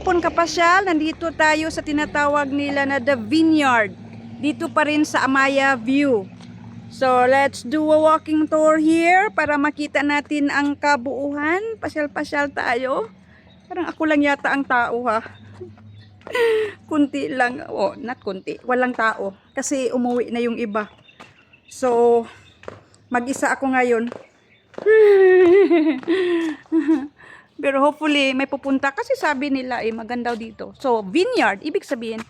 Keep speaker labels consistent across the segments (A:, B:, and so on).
A: hapon kapasyal, nandito tayo sa tinatawag nila na The Vineyard. Dito pa rin sa Amaya View. So let's do a walking tour here para makita natin ang kabuuhan. Pasyal-pasyal tayo. Parang ako lang yata ang tao ha. Kunti lang. Oh, not kunti. Walang tao. Kasi umuwi na yung iba. So, mag-isa ako ngayon. Pero hopefully may pupunta kasi sabi nila maganda dito. So vineyard, ibig sabihin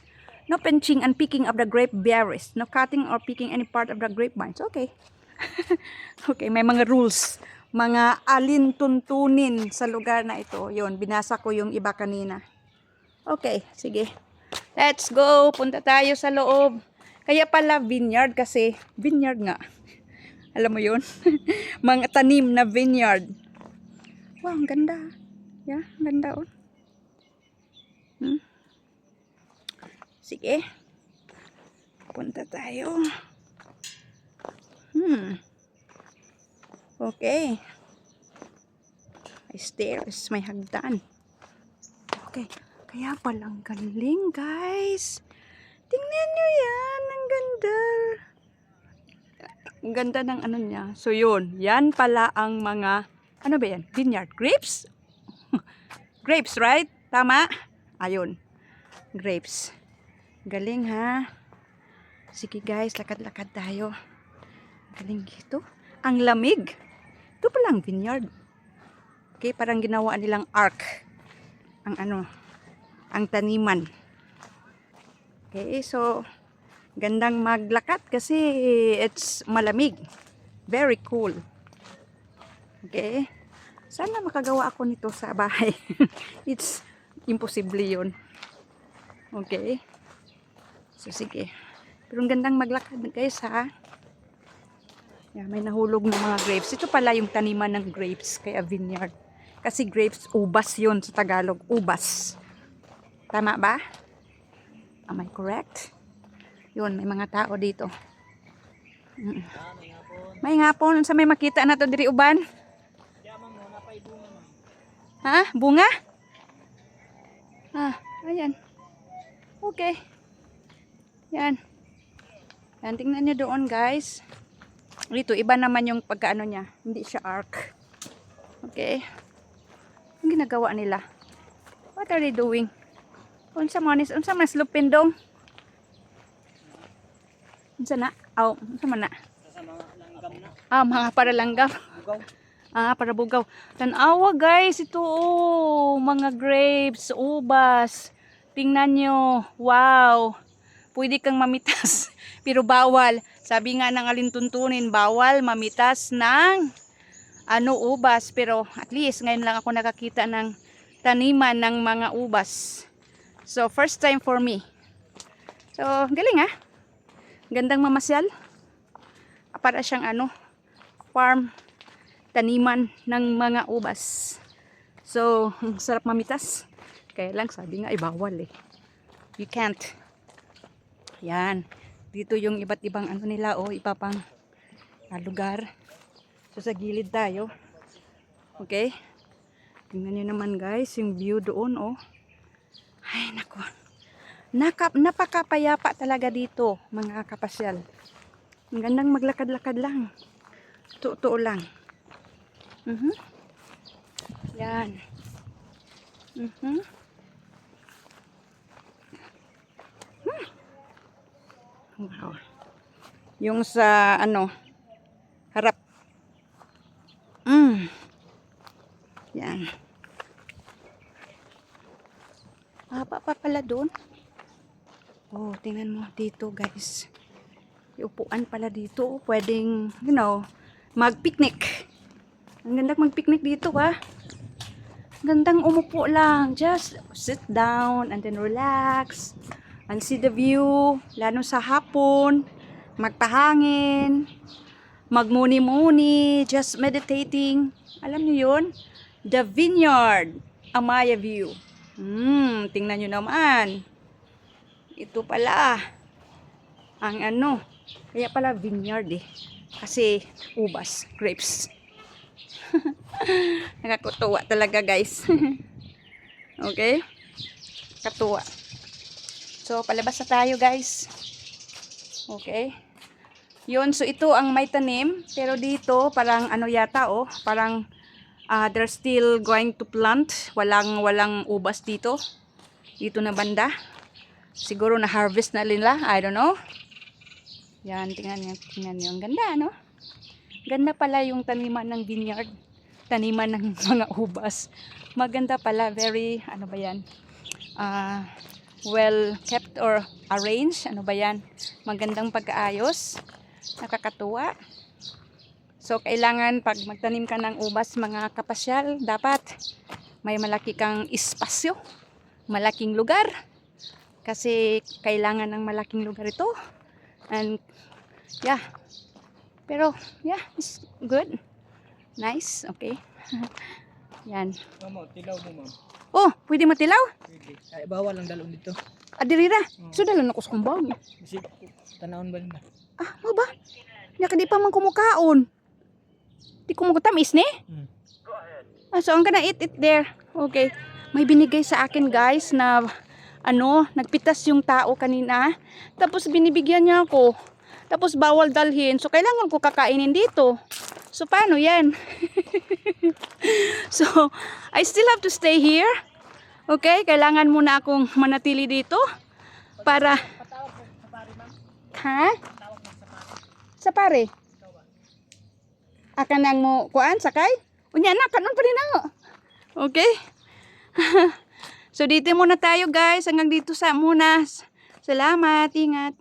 A: no pinching and picking of the grape berries, no cutting or picking any part of the grapevines. Okay. Okay, may mga rules, mga alintuntunin sa lugar na ito. Yon, binasa ko yung iba kanina. Okay, sige. Let's go. Punta tayo sa loob. Kaya pala vineyard kasi vineyard nga. Alam mo yun? Mga tanim na vineyard. Wow, ang ganda. Yeah, ang ganda oh. Sige. Punta tayo. Okay. Stairs, may hagdan. Okay. Kaya palang galing, guys. Tingnan nyo yan. Ang ganda. Ang ganda ng ano niya. So yun, yan pala ang mga, ano ba yan? Vineyard. Grapes? Grapes, right? Tama? Ayun. Grapes. Galing ha. Sige guys, lakad-lakad tayo. Galing dito. Ang lamig. Ito palang vineyard. Okay, parang ginawa nilang ark. Ang ano, ang taniman. Okay, so gandang maglakad kasi it's malamig. Very cool. Okay. Sana makagawa ako nito sa bahay. It's imposible yun. Okay. So sige. Pero ang gandang maglakad guys ha. Yeah, may nahulog ng mga grapes. Ito pala yung taniman ng grapes kaya vineyard. Kasi grapes, ubas yun sa Tagalog. Ubas. Tama ba? Am I correct? Yun, may mga tao dito. May ngapon. Sa may makita na to diri uban? Ha? Bunga? Ah, ayan. Okay. Yan. Yan, tingnan nyo doon guys. Dito, iba naman yung pagkaano niya. Hindi siya arc. Okay. Ang ginagawa nila. What are they doing? Unsa man lupin dong? Unsa na? Aw, unsa man na? Ah, mga para langgam. Ah, para bugaw. Tanawa guys, ito oh, mga grapes, ubas. Tingnan nyo. Wow. Pwede kang mamitas, pero bawal. Sabi nga ng alintuntunin, bawal mamitas ng ubas. Pero at least ngayon lang ako nakakita ng taniman ng mga ubas. So, first time for me. So, galing ha. Gandang mamasyal. Para siyang farm, taniman ng mga ubas. So, sarap mamitas. Kaya lang, sabi nga, bawal eh. You can't. Yan. Dito yung iba't ibang nila, iba pang lugar. So, sa gilid tayo. Okay? Tingnan nyo naman guys, yung view doon, Ay, nako. Napakapayapa talaga dito, mga kapasyal. Ang gandang maglakad-lakad lang. Totoo lang. Yan. Wow. Yung sa harap. Yan. Haba pa pala doon. Oh, tingnan mo dito, guys. Yung upuan pala dito, pwedeng, mag-picnic. Ang gandang mag-picnic dito, ha. Gandang umupo lang. Just sit down and then relax and see the view. Lalo sa hapon, magpahangin, magmuni-muni, just meditating. Alam niyo yun? The Vineyard, Amaya View. Tingnan nyo naman. Ito pala ang kaya pala vineyard kasi ubas, grapes. Nakakutuwa talaga guys. Okay? Katuwa. So, palabas na tayo, guys. Okay. Yun, so ito ang may tanim. Pero dito, parang ano yata, oh. Parang they're still going to plant. Walang ubas dito. Dito na banda. Siguro na-harvest na nila. I don't know. Yan, tingnan nyo. Ang ganda, no? Ganda pala yung taniman ng vineyard. Taniman ng mga ubas. Maganda pala. Very, ano ba yan? Well kept or arranged. Ano ba yan? Magandang pagkaayos. Nakakatuwa. So, kailangan pag magtanim ka ng ubas, mga kapasyal, dapat may malaki kang espasyo. Malaking lugar. Kasi kailangan ng malaking lugar ito. And, yeah. Pero, yeah, it's good. Nice. Okay. Yan.
B: Mama, tilaw mo, ma'am.
A: Oh, pwede matilaw?
B: Pwede. Ay, bawal ang dalon dito.
A: Adirira. So, dalon ako sa kumbang.
B: Kasi, tanawon ba nila?
A: Ah, mo ba? Naka di pa man kumukaon. Di kumukatamis ni? Ah, so, I'm gonna eat it there. Okay. May binigay sa akin, guys, na nagpitas yung tao kanina. Tapos, binibigyan niya ako. Tapos, bawal dalhin. So, kailangan ko kakainin dito. So, paano yan? So, I still have to stay here. Okay? Kailangan muna akong manatili dito. Para... Ha? Sa pare? Akan nang mo kuan sakay? Unya na kanon pa rin ako. Okay? So, dito muna tayo, guys. Hanggang dito sa muna. Salamat. Ingat.